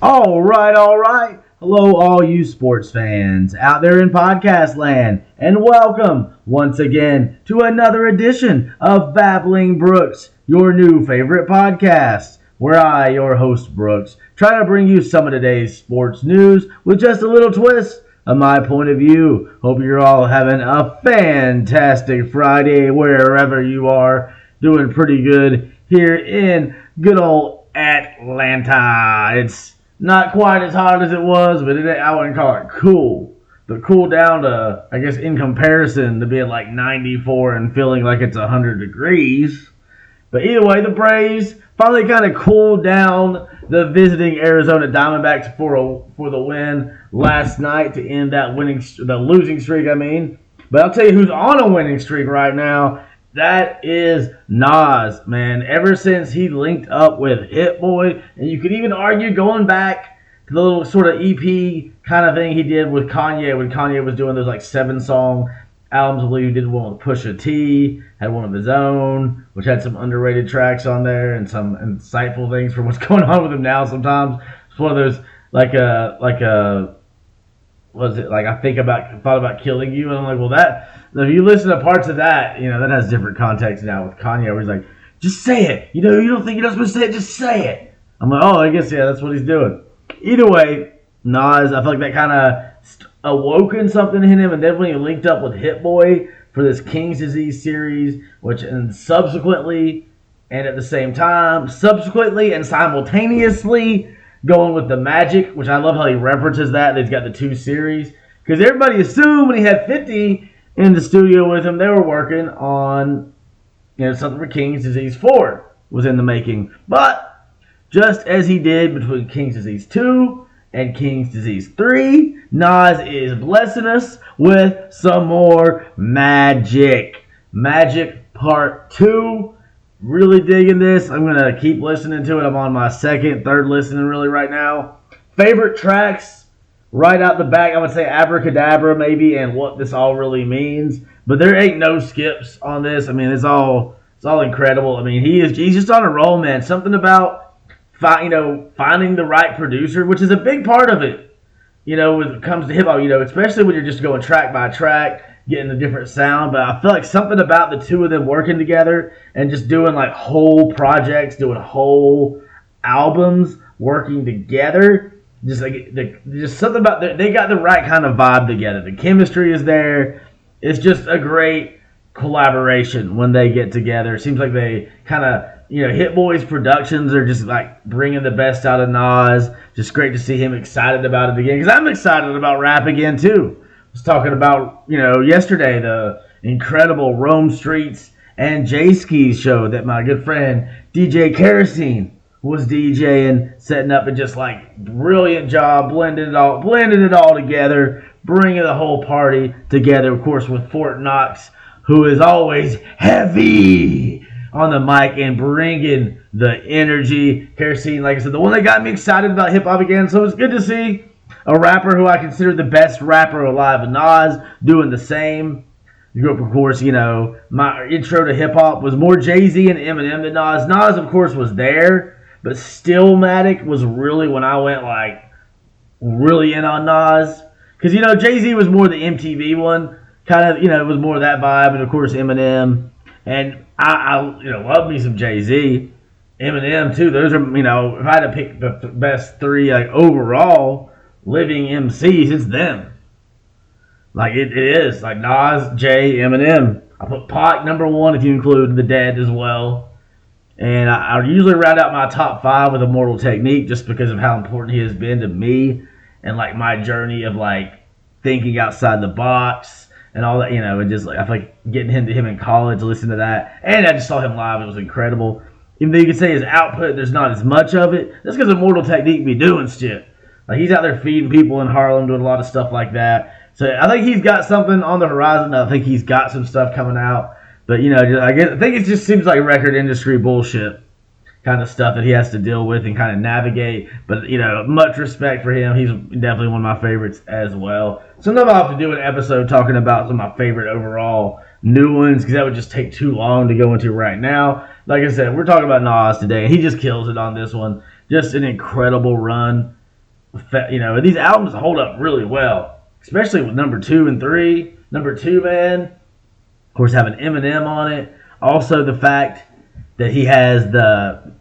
All right, all right. Hello, all you sports fans out there in podcast land, and welcome once again to another edition of Babbling Brooks, your new favorite podcast, where I, your host Brooks, try to bring you some of today's sports news with just a little twist of my point of view. Hope you're all having a fantastic Friday wherever you are. Doing pretty good here in good old Atlanta. It's not quite as hot as it was, but I wouldn't call it cool. But cool down to, I guess, in comparison to being like 94 and feeling like it's 100 degrees. But either way, the Braves finally kind of cooled down the visiting Arizona Diamondbacks for the win last night to end that losing streak. But I'll tell you who's on a winning streak right now. That is Nas, man. Ever since he linked up with Hit Boy, and you could even argue going back to the little sort of EP kind of thing he did with Kanye when Kanye was doing those like 7-song albums. I believe he did one with Pusha T, had one of his own, which had some underrated tracks on there and some insightful things for what's going on with him now. Sometimes it's one of those thought about killing you, and I'm like, well, that if you listen to parts of that, that has different context now with Kanye, where he's like, just say it. You don't think you're not supposed to say it, just say it. I'm like, oh, I guess that's what he's doing. Either way, Nas, I feel like that kind of awoken something in him, and then when he linked up with Hit Boy for this King's Disease series, and subsequently and simultaneously going with the Magic, which I love how he references that he's got the two series, because everybody assumed when he had 50 in the studio with him, they were working on something for King's Disease 4 was in the making. But just as he did between King's Disease 2 and King's Disease 3, Nas is blessing us with some more Magic. Magic Part 2. Really digging this. I'm going to keep listening to it. I'm on my third listening really right now. Favorite tracks right out the back, I would say Abracadabra maybe, and What This All Really Means. But there ain't no skips on this. It's all incredible. He's just on a roll, man. Something about finding the right producer, which is a big part of it. When it comes to hip hop, especially when you're just going track by track, getting a different sound. But I feel like something about the two of them working together and just doing like whole projects, doing whole albums, working together, just something about they got the right kind of vibe together. The chemistry is there. It's just a great collaboration when they get together. It seems like they kind of, Hit Boy's productions are just like bringing the best out of Nas. Just great to see him excited about it again, because I'm excited about rap again too. I was talking about, yesterday, the incredible Rome Streets and J-Skis show that my good friend DJ Kerosene was DJing, setting up, and just like brilliant job, blending it all together, bringing the whole party together, of course, with Fort Knox, who is always heavy on the mic and bringing the energy. Kerosene, like I said, the one that got me excited about hip-hop again, so it's good to see a rapper who I consider the best rapper alive, Nas, doing the same. You grew up, of course, my intro to hip-hop was more Jay-Z and Eminem than Nas. Nas, of course, was there, but Stillmatic was really when I went, really in on Nas. Because, Jay-Z was more the MTV one, kind of, it was more that vibe, and, of course, Eminem. And I love me some Jay-Z. Eminem, too. Those are, if I had to pick the best three, overall living MCs, it's them. It is. Nas, Jay, Eminem. I put Pac number 1 if you include the Dead as well. And I usually round out my top 5 with Immortal Technique just because of how important he has been to me and my journey of thinking outside the box and all that, and just I feel like getting into him in college, listening to that. And I just saw him live. It was incredible. Even though you could say his output, there's not as much of it. That's because Immortal Technique be doing shit. He's out there feeding people in Harlem, doing a lot of stuff like that. So I think he's got something on the horizon. I think he's got some stuff coming out. But, I think it just seems like record industry bullshit kind of stuff that he has to deal with and kind of navigate. But, much respect for him. He's definitely one of my favorites as well. Sometimes I'll have to do an episode talking about some of my favorite overall new ones, because that would just take too long to go into right now. Like I said, we're talking about Nas today, and he just kills it on this one. Just an incredible run. these albums hold up really well, especially with number 2 and 3. Number 2, man, of course, having Eminem on it. Also, the fact that he has the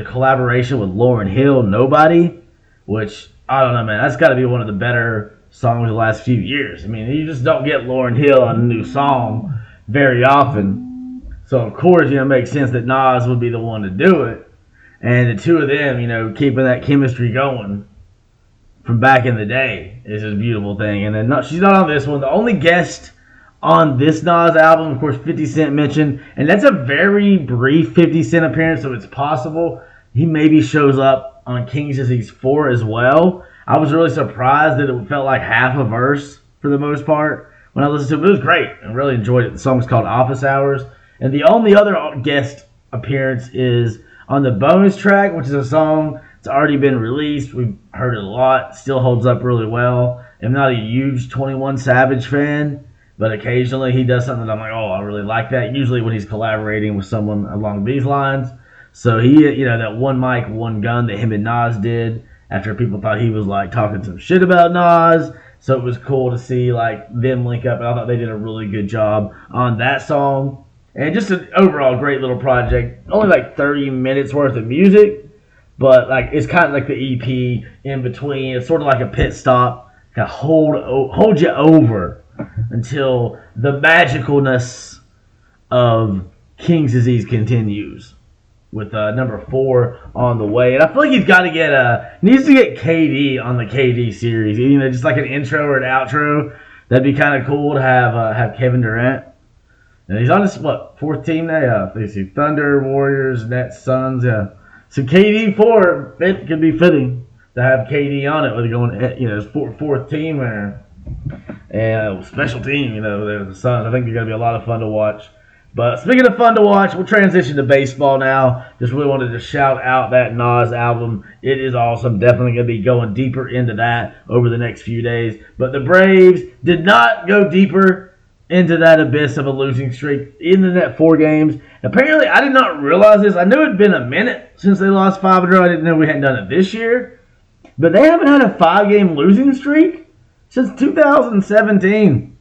collaboration with Lauryn Hill, Nobody, which, I don't know, man, that's got to be one of the better songs of the last few years. I mean, you just don't get Lauryn Hill on a new song very often. So, of course, it makes sense that Nas would be the one to do it. And the two of them, keeping that chemistry going from back in the day is a beautiful thing. And then she's not on this one. The only guest on this Nas album, of course, 50 Cent mentioned, and that's a very brief 50 Cent appearance, so it's possible he maybe shows up on King's Disease 4 as well. I was really surprised that it felt like half a verse for the most part when I listened to it. It was great. I really enjoyed it. The song's called Office Hours. And the only other guest appearance is on the bonus track, which is a song that's already been released. We've heard it a lot. Still holds up really well. I'm not a huge 21 Savage fan, but occasionally he does something that I'm like, oh, I really like that. Usually when he's collaborating with someone along these lines. So he, that one mic, one gun that him and Nas did after people thought he was like talking some shit about Nas. So it was cool to see like them link up. And I thought they did a really good job on that song. And just an overall great little project. Only like 30 minutes worth of music, but like it's kind of like the EP in between. It's sort of like a pit stop. Kind of hold you over until the magicalness of King's Disease continues with number 4 on the way. And I feel like he's got to needs to get KD on the KD series. Just like an intro or an outro. That'd be kind of cool to have Kevin Durant. And he's on his, 4th team now? Yeah, they see Thunder, Warriors, Nets, Suns, yeah. So KD 4 could be fitting to have KD on it, whether going, his 4th team there. And special team, they're the Suns. I think they're going to be a lot of fun to watch. But speaking of fun to watch, we'll transition to baseball now. Just really wanted to shout out that Nas album. It is awesome. Definitely going to be going deeper into that over the next few days. But the Braves did not go deeper into that abyss of a losing streak in the net 4 games. Apparently, I did not realize this. I knew it had been a minute since they lost 5 in a row. I didn't know we hadn't done it this year. But they haven't had a 5-game losing streak since 2017.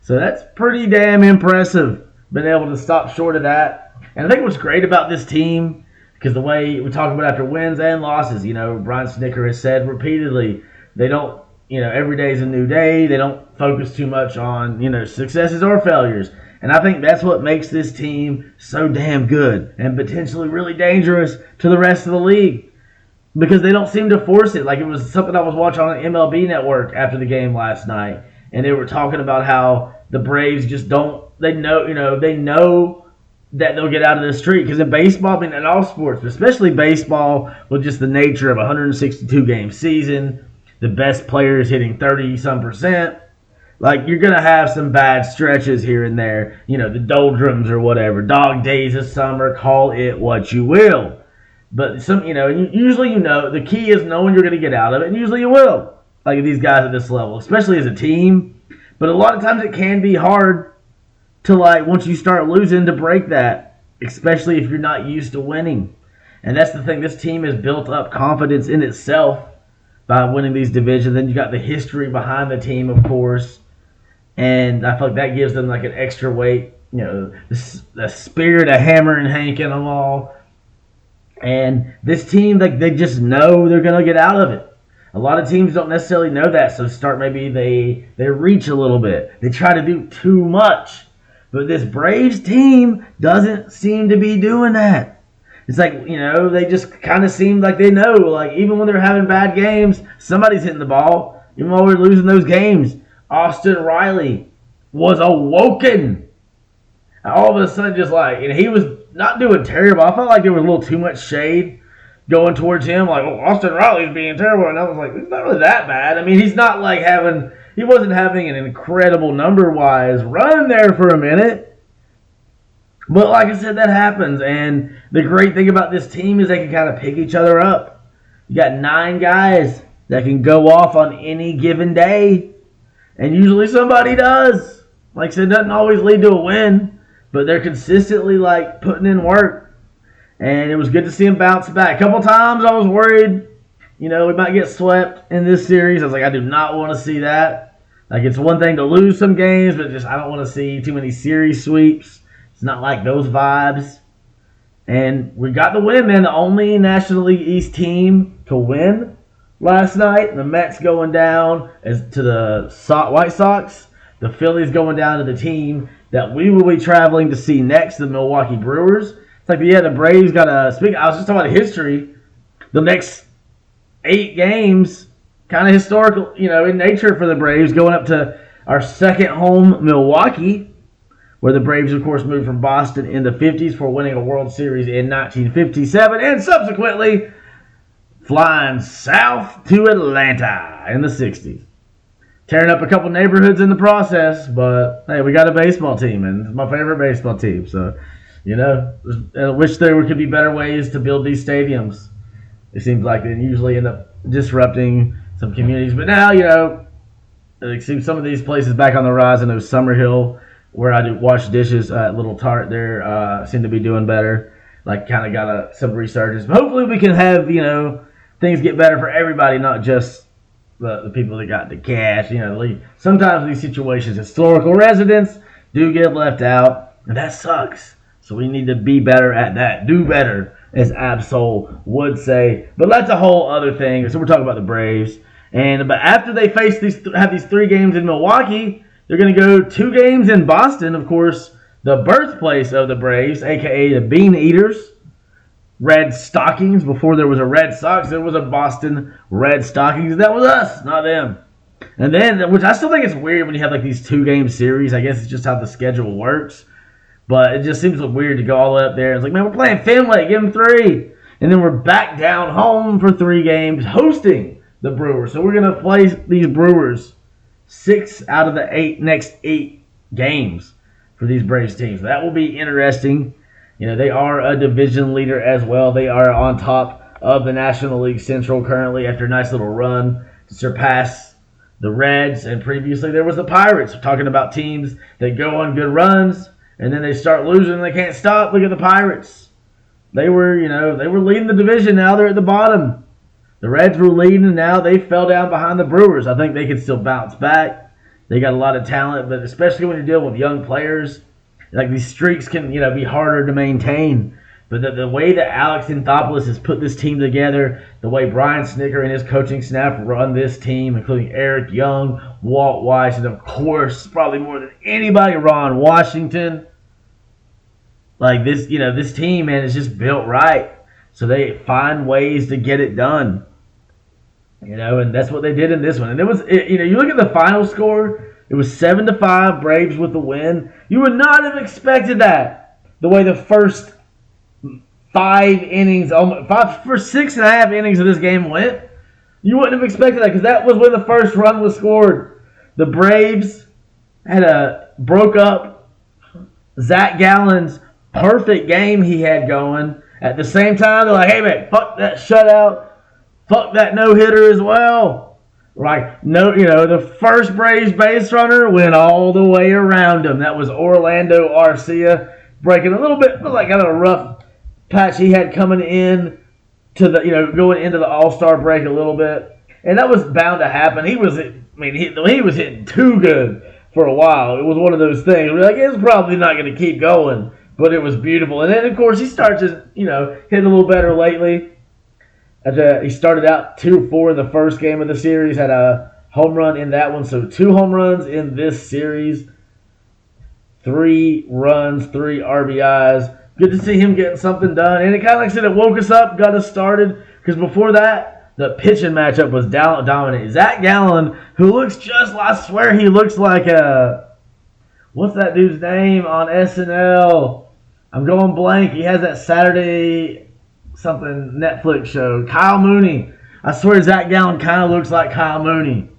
So that's pretty damn impressive. Been able to stop short of that. And I think what's great about this team, because the way we talk about after wins and losses, Brian Snicker has said repeatedly, they don't, every day is a new day. They don't focus too much on, successes or failures. And I think that's what makes this team so damn good and potentially really dangerous to the rest of the league. Because they don't seem to force it. Like it was something I was watching on the MLB network after the game last night. And they were talking about how the Braves just don't, they know that they'll get out of this streak. Because in baseball, in all sports, but especially baseball, with just the nature of a 162-game season, the best players hitting 30-some%. Like, you're going to have some bad stretches here and there. The doldrums or whatever. Dog days of summer. Call it what you will. But, usually the key is knowing you're going to get out of it. And usually you will. Like, these guys at this level. Especially as a team. But a lot of times it can be hard to, once you start losing, to break that. Especially if you're not used to winning. And that's the thing. This team has built up confidence in itself by winning these divisions. Then you got the history behind the team, of course. And I feel like that gives them an extra weight. The spirit of Hammer and Hank in them all. And this team, they just know they're going to get out of it. A lot of teams don't necessarily know that. So maybe they reach a little bit. They try to do too much. But this Braves team doesn't seem to be doing that. It's they just kind of seem like they know. Even when they're having bad games, somebody's hitting the ball. Even while we're losing those games, Austin Riley was awoken. All of a sudden, he was not doing terrible. I felt like there was a little too much shade going towards him. Austin Riley's being terrible. And I was like, it's not really that bad. I mean, he's not he wasn't having an incredible number-wise run there for a minute. But like I said, that happens. And the great thing about this team is they can kind of pick each other up. You got 9 guys that can go off on any given day. And usually somebody does. Like I said, it doesn't always lead to a win. But they're consistently putting in work. And it was good to see them bounce back. A couple times I was worried we might get swept in this series. I was like, I do not want to see that. Like, it's one thing to lose some games, but just I don't want to see too many series sweeps. It's not like those vibes. And we got the win, man. The only National League East team to win last night. The Mets going down to the White Sox. The Phillies going down to the team that we will be traveling to see next, the Milwaukee Brewers. It's like, the Braves got a... I was just talking about history. The next 8 games, kind of historical, in nature for the Braves, going up to our second home, Milwaukee, where the Braves, of course, moved from Boston in the 50s for winning a World Series in 1957, and subsequently flying south to Atlanta in the 60s. Tearing up a couple neighborhoods in the process, but hey, we got a baseball team, and it's my favorite baseball team. So, I wish there could be better ways to build these stadiums. It seems like they usually end up disrupting some communities. But now, it seems some of these places back on the rise. I know Summerhill, where I do wash dishes at Little Tart there, seem to be doing better. Like, kind of got some resurgence. But hopefully we can have, things get better for everybody, not just the people that got the cash. Sometimes these situations, historical residents do get left out, and that sucks. So we need to be better at that. Do better, as Absol would say. But that's a whole other thing. So we're talking about the Braves. But after they have these 3 games in Milwaukee, they're going to go 2 games in Boston, of course, the birthplace of the Braves, a.k.a. the Bean Eaters. Red Stockings. Before there was a Red Sox, there was a Boston Red Stockings. That was us, not them. And then, which I still think it's weird when you have like these 2-game series. I guess it's just how the schedule works. But it just seems weird to go all the way up there. It's like, man, we're playing Fenway. Give them 3. And then we're back down home for 3 games hosting the Brewers. So we're going to play these Brewers 6 out of the next 8 games for these Braves teams. That will be interesting. They are a division leader as well. They are on top of the National League Central currently after a nice little run to surpass the Reds. And previously there was the Pirates. We're talking about teams that go on good runs and then they start losing and they can't stop. Look at the Pirates. They were leading the division. Now they're at the bottom. The Reds were leading, and now they fell down behind the Brewers. I think they can still bounce back. They got a lot of talent, but especially when you're dealing with young players, like these streaks can, be harder to maintain. But the way that Alex Anthopoulos has put this team together, the way Brian Snicker and his coaching staff run this team, including Eric Young, Walt Weiss, and of course, probably more than anybody, Ron Washington. Like this, this team, man, is just built right. So they find ways to get it done. And that's what they did in this one. And you look at the final score, it was 7-5, Braves with the win. You would not have expected that. The way the first 5 innings, for 6.5 innings of this game went, you wouldn't have expected that because that was when the first run was scored. The Braves broke up Zac Gallen's perfect game he had going. At the same time, they're like, hey, man, fuck that shutout. Fuck that no-hitter as well. Right? The first Braves base runner went all the way around him. That was Orlando Arcia breaking a little bit, like kind of a rough patch he had coming in to the, going into the All-Star break a little bit. And that was bound to happen. He was hitting too good for a while. It was one of those things. We're like, it's probably not going to keep going. But it was beautiful. And then, of course, he starts to, hitting a little better lately. He started out 2-4 in the first game of the series, had a home run in that one. So 2 home runs in this series, 3 runs, 3 RBIs. Good to see him getting something done. And it kind of, like I said, it woke us up, got us started. Because before that, the pitching matchup was dominant. Zac Gallen, who looks just like, I swear he looks like what's that dude's name on SNL? I'm going blank. He has that Saturday something Netflix show. Kyle Mooney. I swear Zac Gallen kind of looks like Kyle Mooney.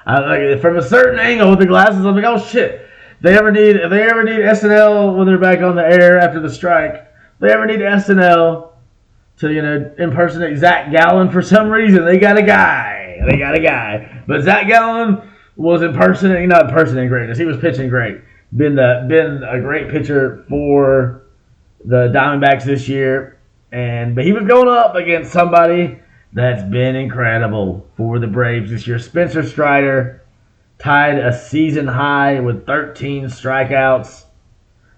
From a certain angle with the glasses, I'm like, oh shit. If they ever need SNL when they're back on the air after the strike, if they ever need SNL to, impersonate Zac Gallen for some reason, they got a guy. But Zac Gallen was not impersonating greatness. He was pitching great. Been a great pitcher for the Diamondbacks this year, but he was going up against somebody that's been incredible for the Braves this year. Spencer Strider tied a season high with 13 strikeouts.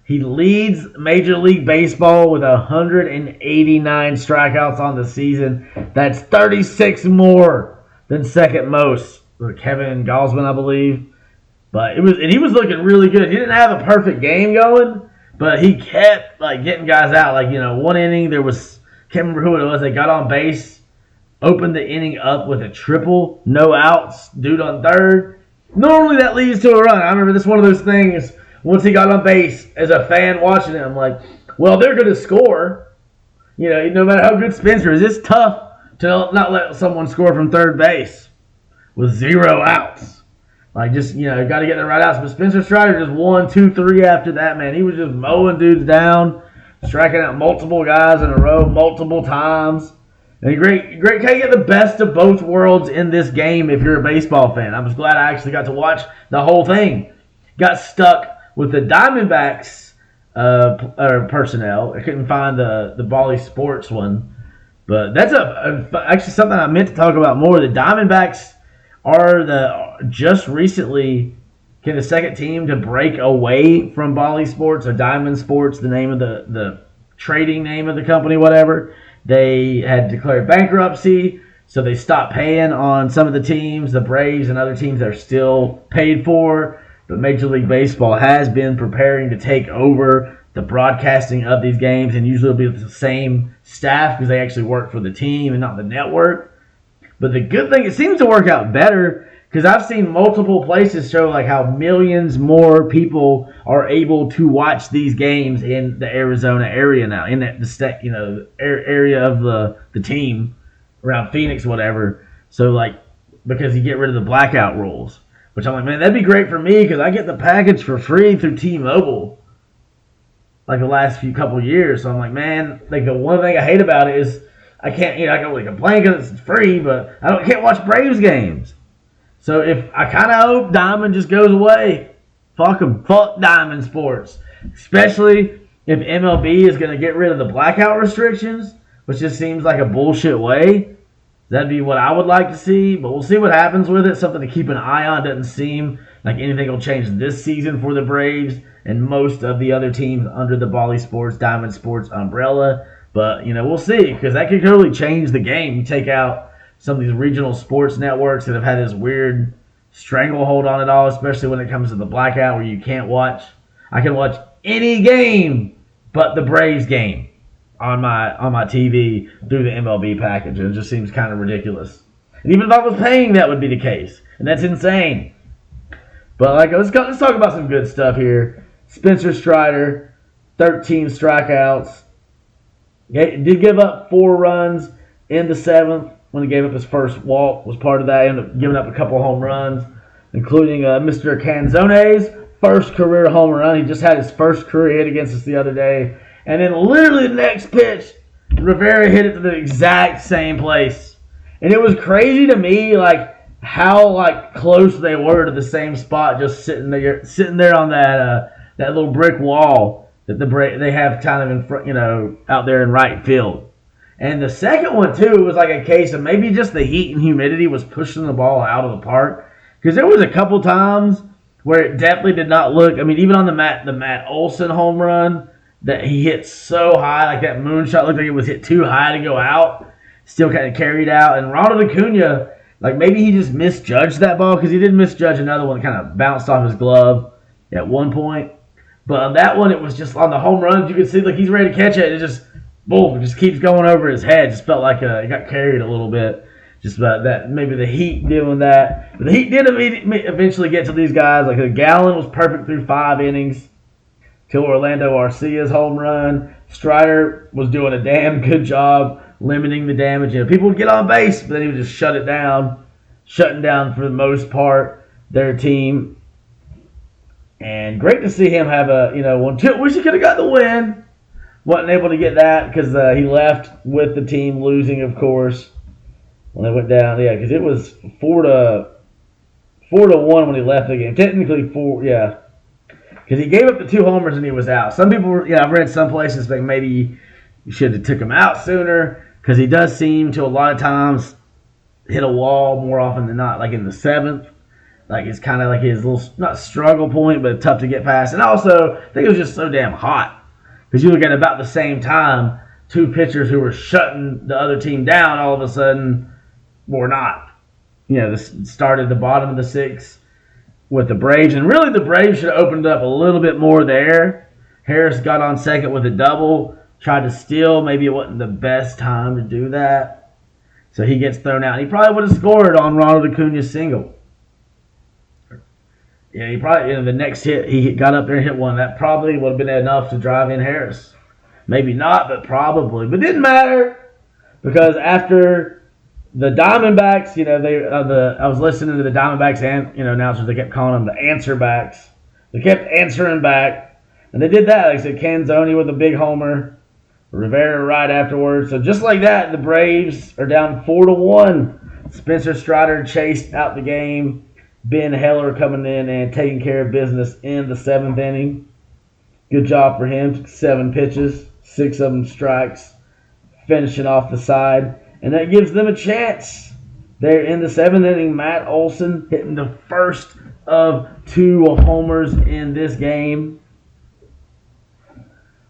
He leads Major League Baseball with 189 strikeouts on the season. That's 36 more than second most, Kevin Gausman, I believe. But he was looking really good. He didn't have a perfect game going, but he kept getting guys out. One inning there was, can't remember who it was. They got on base, opened the inning up with a triple, no outs, dude on third. Normally that leads to a run. I remember this one of those things. Once he got on base, as a fan watching it, I'm like, well, they're going to score. No matter how good Spencer is, it's tough to not let someone score from third base with 0 outs. Got to get the right outs. But Spencer Strider just 1, 2, 3 after that, man. He was just mowing dudes down, striking out multiple guys in a row multiple times. And great. Can you get the best of both worlds in this game if you're a baseball fan? I was glad I actually got to watch the whole thing. Got stuck with the Diamondbacks personnel. I couldn't find the Bally Sports one. But that's actually something I meant to talk about more. The Diamondbacks are just recently the second team to break away from Bally Sports or Diamond Sports, the name of the trading name of the company, whatever. They had declared bankruptcy, so they stopped paying on some of the teams. The Braves and other teams are still paid for. But Major League Baseball has been preparing to take over the broadcasting of these games, and usually it'll be with the same staff because they actually work for the team and not the network. But the good thing, it seems to work out better because I've seen multiple places show how millions more people are able to watch these games in the Arizona area now, in the state, area of the team around Phoenix, whatever. So because you get rid of the blackout rules. Which I'm like, man, that'd be great for me because I get the package for free through T-Mobile the last couple years. So I'm like, man, the one thing I hate about it is I can't, I can really complain because it's free, but I can't watch Braves games. So if I kind of hope Diamond just goes away. Fuck them. Fuck Diamond Sports. Especially if MLB is going to get rid of the blackout restrictions, which just seems like a bullshit way. That'd be what I would like to see, but we'll see what happens with it. Something to keep an eye on. Doesn't seem like anything will change this season for the Braves and most of the other teams under the Bally Sports, Diamond Sports umbrella. But, we'll see because that could totally change the game. You take out some of these regional sports networks that have had this weird stranglehold on it all, especially when it comes to the blackout where you can't watch. I can watch any game but the Braves game on my TV through the MLB package. And it just seems kind of ridiculous. And even if I was paying, that would be the case. And that's insane. But let's talk about some good stuff here. Spencer Strider, 13 strikeouts. Did give up 4 runs in the 7th when he gave up his first walk. Was part of that. He ended up giving up a couple home runs, including Mr. Canzone's first career home run. He just had his first career hit against us the other day. And then literally the next pitch, Rivera hit it to the exact same place. And it was crazy to me, how close they were to the same spot, just sitting there on that little brick wall that they have kind of in front, out there in right field. And the second one too was a case of maybe just the heat and humidity was pushing the ball out of the park. Because there was a couple times where it definitely did not look. I mean, even on the Matt Olson home run, that he hit so high, that moonshot looked like it was hit too high to go out. Still kind of carried out. And Ronald Acuna, maybe he just misjudged that ball because he did misjudge another one that kind of bounced off his glove at one point. But on that one, it was just on the home runs. You could see he's ready to catch it. It just, boom, it just keeps going over his head. Just felt like it got carried a little bit. Just about that. Maybe the Heat doing that. But the Heat did eventually get to these guys. Gallen was perfect through 5 innings. Till Orlando Arcia's home run. Strider was doing a damn good job limiting the damage. People would get on base, but then he would just shutting down for the most part their team. And great to see him have a 1-2. Wish he could have got the win. Wasn't able to get that because he left with the team losing, of course, when they went down. Yeah, because it was 4-1 when he left the game. Technically 4, yeah. Because he gave up the 2 homers and he was out. Some people were, I've read some places think maybe you should have took him out sooner because he does seem to a lot of times hit a wall more often than not, like in the seventh. Like it's kind of like his little, not struggle point, but tough to get past. And also, I think it was just so damn hot. Because you look at about the same time, two pitchers who were shutting the other team down all of a sudden were not. This started the bottom of the sixth with the Braves. And really the Braves should have opened up a little bit more there. Harris got on second with a double, tried to steal. Maybe it wasn't the best time to do that. So he gets thrown out. He probably would have scored on Ronald Acuna's single. Yeah, he probably, the next hit, he got up there and hit one. That probably would have been enough to drive in Harris. Maybe not, but probably. But it didn't matter because after the Diamondbacks, I was listening to the Diamondbacks and, announcers, they kept calling them the answer backs. They kept answering back. And they did that. Like I said, Canzoni with a big homer. Rivera right afterwards. So just like that, the Braves are down 4-1. Spencer Strider chased out the game. Ben Heller coming in and taking care of business in the seventh inning. Good job for him. 7 pitches, 6 of them strikes, finishing off the side. And that gives them a chance. They're in the seventh inning. Matt Olson hitting the first of 2 homers in this game.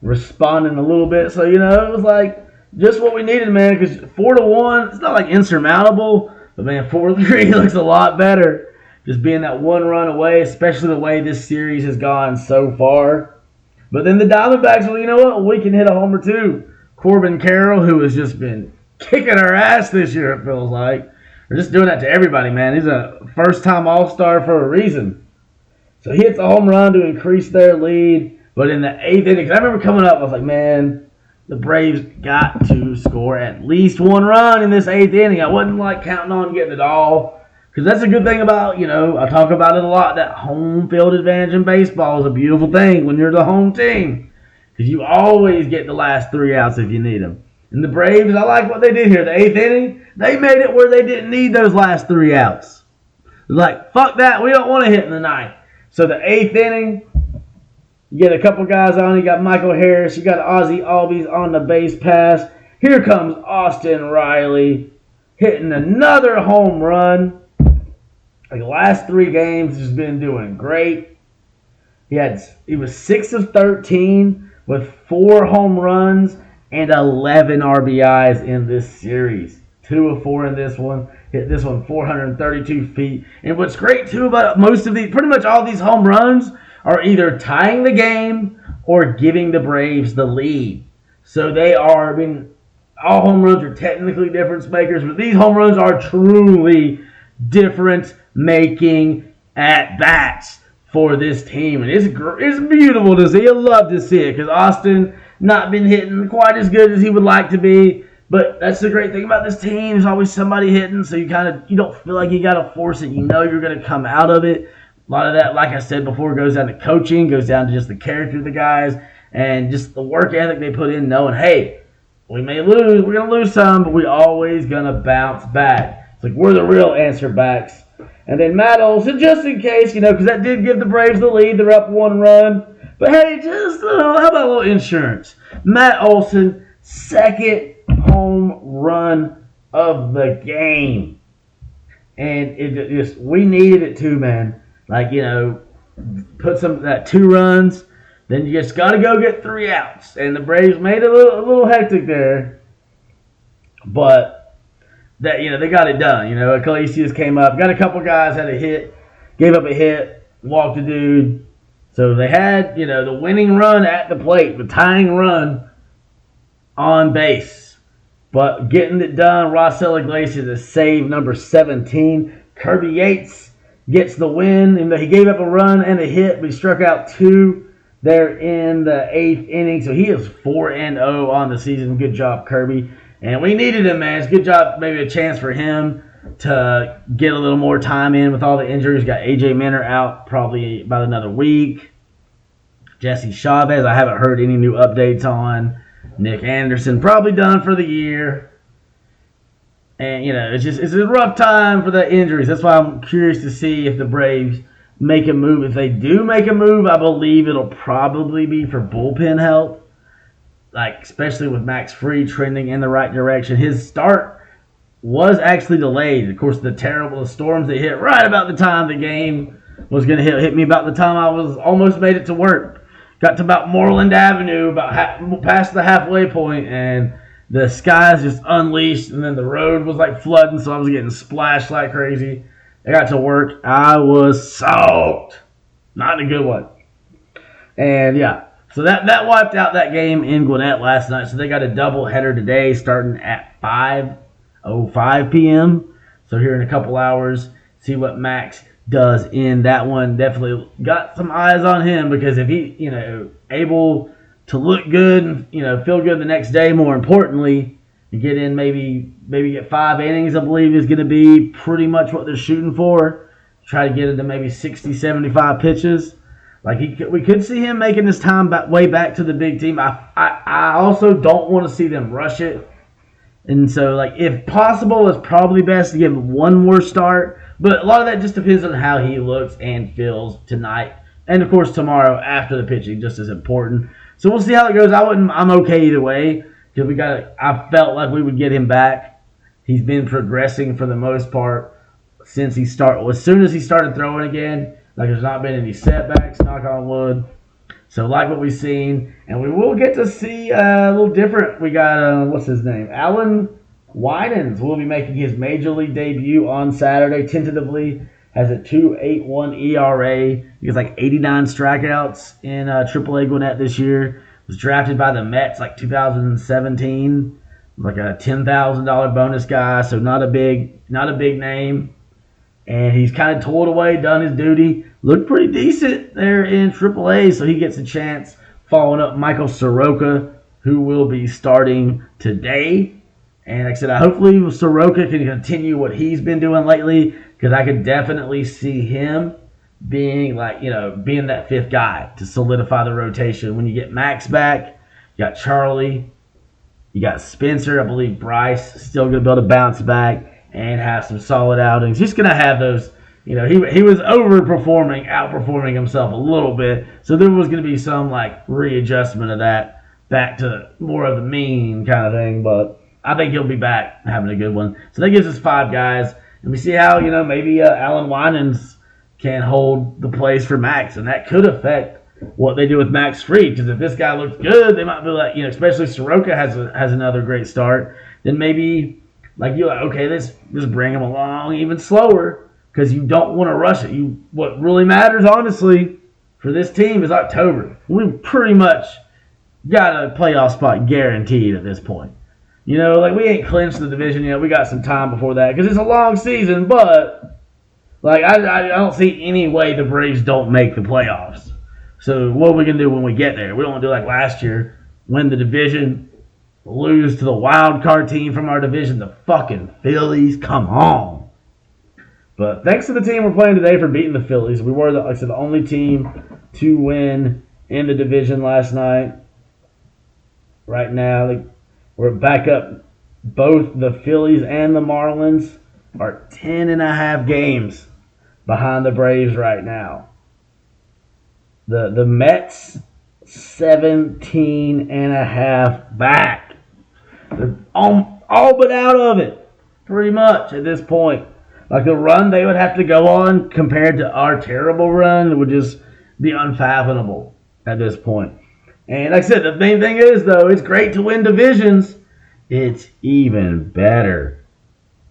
Responding a little bit. So, it was like just what we needed, man. Because 4-1, it's not like insurmountable. But, man, 4-3 looks a lot better. Just being that 1 run away, especially the way this series has gone so far. But then the Diamondbacks, well, you know what? We can hit a homer too. Corbin Carroll, who has just been kicking our ass this year, it feels like. They're just doing that to everybody, man. He's a first-time All-Star for a reason. So he hits a home run to increase their lead. But in the 8th inning, I remember coming up, I was like, man, the Braves got to score at least 1 run in this 8th inning. I wasn't like counting on getting it all. Because that's a good thing about, I talk about it a lot, that home field advantage in baseball is a beautiful thing when you're the home team. Because you always get the last 3 outs if you need them. And the Braves, I like what they did here. The 8th inning, they made it where they didn't need those last 3 outs. They're like, fuck that, we don't want to hit in the 9th. So the 8th inning, you get a couple guys on. You got Michael Harris, you got Ozzie Albies on the base pass. Here comes Austin Riley hitting another home run. Like the last 3 games, he's been doing great. He was 6 of 13 with 4 home runs and 11 RBIs in this series. 2 of 4 in this one. Hit this one 432 feet. And what's great too about pretty much all these home runs are either tying the game or giving the Braves the lead. So they are, all home runs are technically difference makers, but these home runs are truly difference-making at-bats for this team. And it's beautiful to see. I love to see it because Austin not been hitting quite as good as he would like to be. But that's the great thing about this team. There's always somebody hitting, so you don't feel like you got to force it. You know you're going to come out of it. A lot of that, like I said before, goes down to coaching, goes down to just the character of the guys, and just the work ethic they put in, knowing, hey, we may lose, we're going to lose some, but we're always going to bounce back. It's like we're the real answer backs. And then Matt Olson, just in case, because that did give the Braves the lead. They're up 1 run. But hey, just how about a little insurance? Matt Olson, 2nd home run of the game. And we needed it too, man. Like, put that 2 runs, then you just got to go get 3 outs. And the Braves made it a little hectic there. But that they got it done. Iglesias came up, got a couple guys, had a hit, gave up a hit, walked a dude. So they had, the winning run at the plate, the tying run on base. But getting it done, Raisel Iglesias is save number 17. Kirby Yates gets the win. He gave up a run and a hit, but he struck out 2 there in the 8th inning. So he is 4-0 on the season. Good job, Kirby. And we needed him, man. It's a good job, maybe a chance for him to get a little more time in with all the injuries. Got A.J. Minter out probably about another week. Jesse Chavez, I haven't heard any new updates on. Nick Anderson, probably done for the year. And, it's a rough time for the injuries. That's why I'm curious to see if the Braves make a move. If they do make a move, I believe it'll probably be for bullpen help. like especially with Max Fried trending in the right direction. His start was actually delayed. Of course, the storms that hit right about the time the game was going to hit me about the time I was almost made it to work. Got to about Moreland Avenue, past the halfway point, and the skies just unleashed, and then the road was like flooding, so I was getting splashed like crazy. I got to work. I was soaked. Not in a good one. And yeah, so that wiped out that game in Gwinnett last night. So they got a double header today starting at 5:05 p.m. So here in a couple hours, see what Max does in that one. Definitely got some eyes on him because if he, able to look good and, feel good the next day, more importantly, and get in maybe get 5 innings, I believe is going to be pretty much what they're shooting for. Try to get into maybe 60, 75 pitches. Like we could see him making his time way back to the big team. I also don't want to see them rush it. And so, like, if possible, it's probably best to give him one more start. But a lot of that just depends on how he looks and feels tonight. And, of course, tomorrow after the pitching, just as important. So we'll see how it goes. I'm okay either way. Because I felt like we would get him back. He's been progressing for the most part since as soon as he started throwing again. Like, there's not been any setbacks, knock on wood. So, like what we've seen, and we will get to see a little different. We got, what's his name? Alan Winans will be making his Major League debut on Saturday, tentatively. Has a 2.81 ERA. He has like 89 strikeouts in AAA Gwinnett this year. Was drafted by the Mets like 2017. Like a $10,000 bonus guy, so not a big name. And he's kind of toiled away, done his duty. Looked pretty decent there in AAA, so he gets a chance following up Michael Soroka, who will be starting today. And like I said, hopefully Soroka can continue what he's been doing lately, because I could definitely see him being being that fifth guy to solidify the rotation. When you get Max back, you got Charlie, you got Spencer, I believe Bryce still going to be able to bounce back and have some solid outings. He's going to have those, he was outperforming himself a little bit. So there was going to be some readjustment of that back to more of the mean kind of thing. But I think he'll be back having a good one. So that gives us 5 guys. And we see how, maybe Alan Winans can hold the place for Max. And that could affect what they do with Max Fried. Because if this guy looks good, they might be like, especially Soroka has another great start. Then maybe okay, let's just bring him along even slower, because you don't want to rush it. What really matters, honestly, for this team is October. We've pretty much got a playoff spot guaranteed at this point. We ain't clinched the division yet. We got some time before that, because it's a long season, but I don't see any way the Braves don't make the playoffs. So what are we going to do when we get there? We don't want to do like last year, win the division, lose to the wild card team from our division, the fucking Phillies. Come on. But thanks to the team we're playing today for beating the Phillies. We were, the only team to win in the division last night. Right now, we're back up. Both the Phillies and the Marlins are 10.5 games behind the Braves right now. The Mets, 17.5 back. They're all but out of it, pretty much, at this point. The run they would have to go on compared to our terrible run would just be unfathomable at this point. And like I said, the main thing is, though, it's great to win divisions. It's even better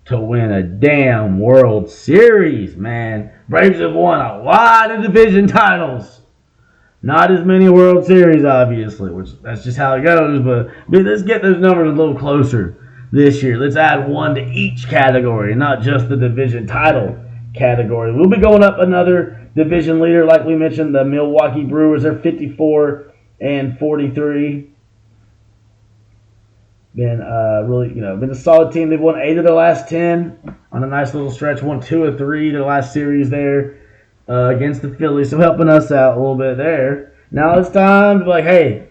to win a damn World Series, man. Braves have won a lot of division titles. Not as many World Series, obviously, which that's just how it goes. But let's get those numbers a little closer this year. Let's add 1 to each category, not just the division title category. We'll be going up another division leader, like we mentioned, the Milwaukee Brewers. They're 54-43. Been been a solid team. They've won 8 of their last 10 on a nice little stretch. Won 2 of 3 their last series there. Against the Phillies, so helping us out a little bit there. Now it's time to be like, hey,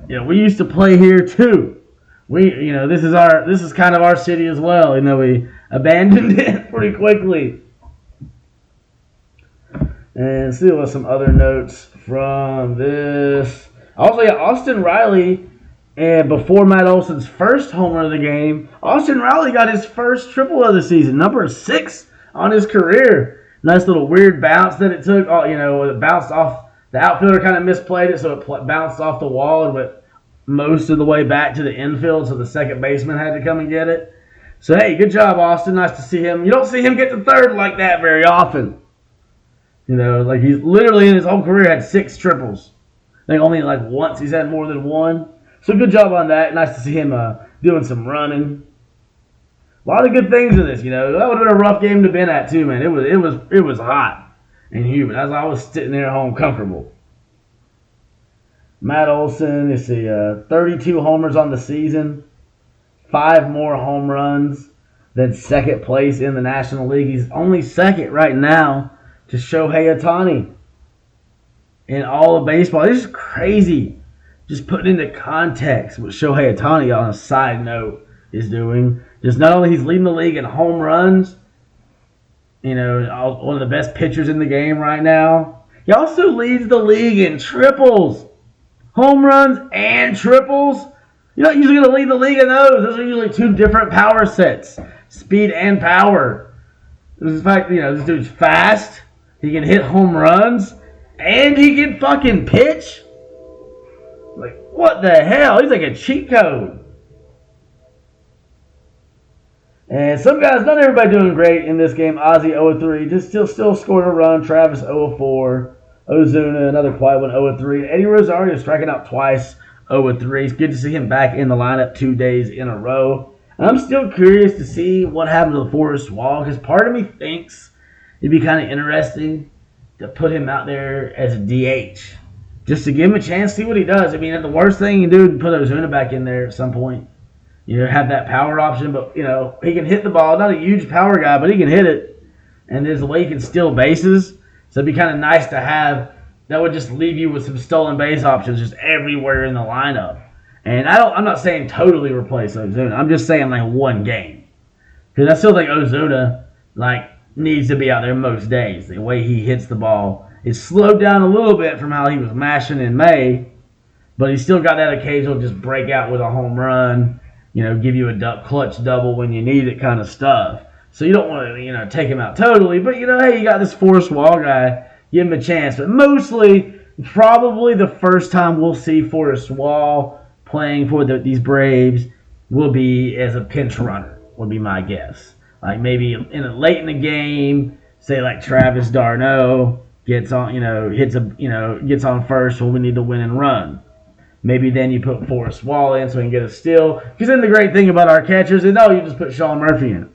we used to play here too. This is kind of our city as well. We abandoned it pretty quickly. And see some other notes from this. Also, Austin Riley And before Matt Olson's first homer of the game, Austin Riley got his first triple of the season, number 6 on his career. Nice little weird bounce that it took. It bounced off. The outfielder kind of misplayed it, so it bounced off the wall and went most of the way back to the infield, so the second baseman had to come and get it. So, hey, good job, Austin. Nice to see him. You don't see him get to third like that very often. Like he's literally in his whole career had 6 triples. I think only like once he's had more than one. So good job on that. Nice to see him doing some running. A lot of good things in this. That would have been a rough game to been at too, man. It was hot and humid. As I was sitting there at home comfortable. Matt Olson, 32 homers on the season, 5 more home runs than second place in the National League. He's only second right now to Shohei Ohtani in all of baseball. It's just crazy. Just putting into context what Shohei Ohtani, on a side note, is doing. Just not only he's leading the league in home runs, one of the best pitchers in the game right now. He also leads the league in triples. Home runs and triples. You're not usually going to lead the league in those. Those are usually 2 different power sets. Speed and power. In fact, this dude's fast. He can hit home runs. And he can fucking pitch. Like, what the hell? He's like a cheat code. And some guys, not everybody doing great in this game. Ozzy 0-3, just still scoring a run. Travis 0-4. Ozuna, another quiet one, 0-3. Eddie Rosario striking out twice, 0-3. It's good to see him back in the lineup 2 days in a row. And I'm still curious to see what happened to Forrest Wall, because part of me thinks it'd be kind of interesting to put him out there as a DH. Just to give him a chance, see what he does. I mean, the worst thing you can do is put Ozuna back in there at some point. Have that power option, but, he can hit the ball. Not a huge power guy, but he can hit it. And there's a way he can steal bases. So it'd be kind of nice to have. That would just leave you with some stolen base options just everywhere in the lineup. And I'm not saying totally replace Ozuna. I'm just saying like one game. Because I still think Ozuna needs to be out there most days. The way he hits the ball is slowed down a little bit from how he was mashing in May. But he's still got that occasional just break out with a home run. Give you a clutch double when you need it kind of stuff. So you don't want to, take him out totally. But, hey, you got this Forrest Wall guy. Give him a chance. But mostly, probably the first time we'll see Forrest Wall playing for these Braves will be as a pinch runner, would be my guess. Like maybe late in the game, say like Travis d'Arnaud gets on, gets on first when we need to win and run. Maybe then you put Forrest Wall in so he can get a steal. Because then the great thing about our catchers is, you just put Sean Murphy in.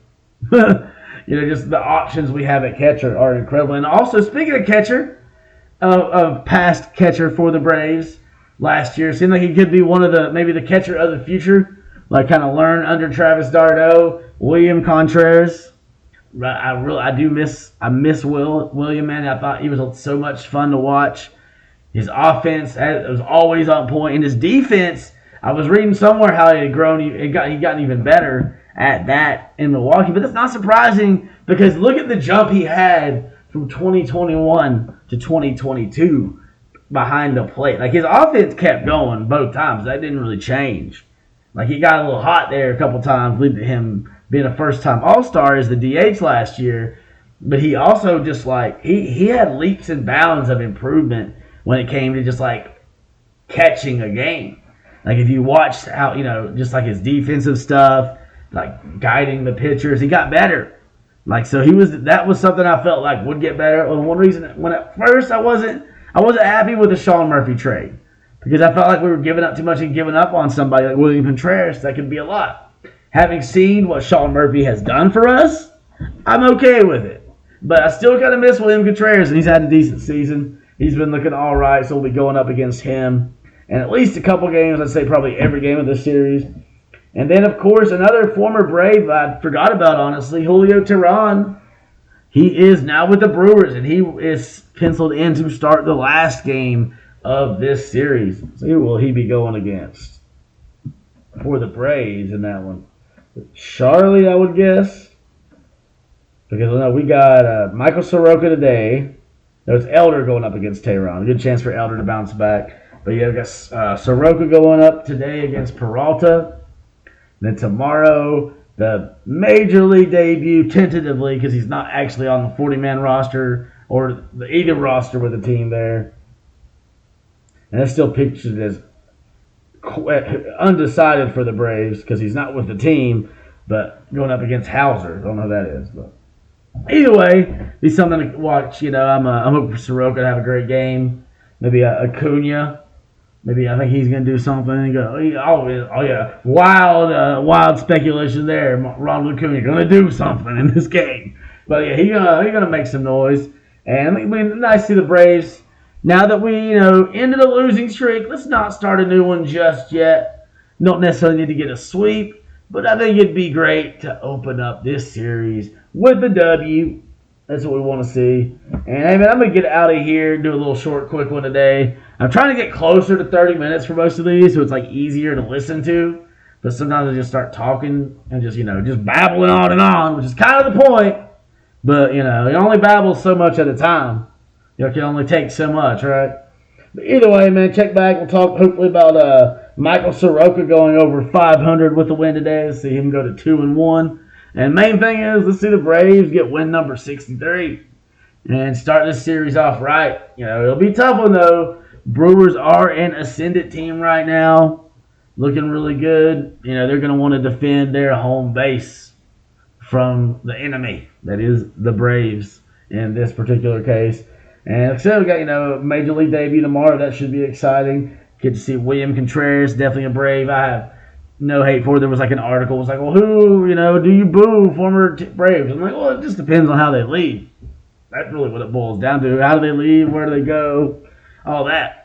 Just the options we have at catcher are incredible. And also, speaking of catcher, of past catcher for the Braves last year, seemed like he could be maybe the catcher of the future. Like kind of learn under Travis d'Arnaud, William Contreras. I miss William, man. I thought he was so much fun to watch. His offense was always on point, and his defense. I was reading somewhere how he had grown. He gotten even better at that in Milwaukee, but that's not surprising because look at the jump he had from 2021 to 2022 behind the plate. Like his offense kept going both times. That didn't really change. Like he got a little hot there a couple times, leading to him being a first-time All-Star as the DH last year. But he also just he had leaps and bounds of improvement when it came to just catching a game. Like if you watched how just like his defensive stuff, like guiding the pitchers, he got better. So that was something I felt like would get better. Well, one reason when at first I wasn't happy with the Sean Murphy trade because I felt like we were giving up too much and giving up on somebody like William Contreras. That could be a lot. Having seen what Sean Murphy has done for us, I'm okay with it. But I still kind of miss William Contreras, and he's had a decent season. He's been looking all right, so we'll be going up against him. And at least a couple games, I'd say probably every game of this series. And then, of course, another former Brave I forgot about, honestly, Julio Teheran. He is now with the Brewers, and he is penciled in to start the last game of this series. So who will he be going against for the Braves in that one? Charlie, I would guess. Because we got Michael Soroka today. There's Elder going up against Teheran. A good chance for Elder to bounce back. But yeah, we got Soroka going up today against Peralta. Then tomorrow, the Major League debut, tentatively, because he's not actually on the 40-man roster or either roster with the team there. And it's still pictured as undecided for the Braves because he's not with the team, but going up against Hauser. Don't know who that is. But either way, it's something to watch. I'm hoping for Soroka to have a great game. Maybe Acuna. Maybe I think he's going to do something. Oh yeah, wild speculation there. Ronald Acuna going to do something in this game. But yeah, he's gonna make some noise. And it'll be nice to see the Braves. Now that we ended a losing streak, let's not start a new one just yet. Don't necessarily need to get a sweep, but I think it'd be great to open up this series with the W. That's what we want to see. And hey, man, I'm going to get out of here, do a little short, quick one today. I'm trying to get closer to 30 minutes for most of these, so it's like easier to listen to. But sometimes I just start talking and just babbling on, which is kind of the point. But, you only babble so much at a time. You can only take so much, right? But either way, man, check back. We'll talk hopefully about Michael Soroka going over 500 with the win today. Let's see him go to 2-1. And main thing is, let's see the Braves get win number 63 and start this series off right. It'll be a tough one, though. Brewers are an ascendant team right now, looking really good. They're going to want to defend their home base from the enemy, that is the Braves in this particular case. And like I said, we got, Major League debut tomorrow. That should be exciting. Get to see William Contreras, definitely a Brave. I have no hate for it. There was like an article. It was like, well, who, do you boo former Braves? I'm like, well, it just depends on how they leave. That's really what it boils down to. How do they leave? Where do they go? All that.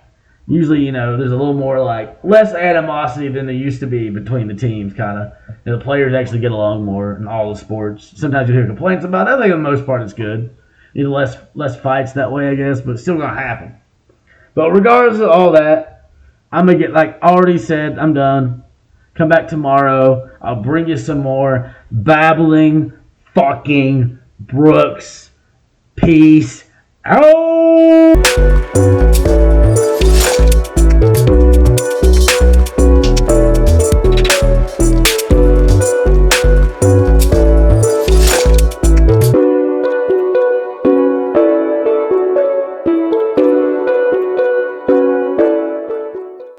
Usually, there's a little more less animosity than there used to be between the teams, kind of. The players actually get along more in all the sports. Sometimes you hear complaints about it. I think for the most part it's good. Less fights that way, I guess, but it's still going to happen. But regardless of all that, I'm going to get, like already said, I'm done. Come back tomorrow. I'll bring you some more babbling fucking Brooks. Peace out.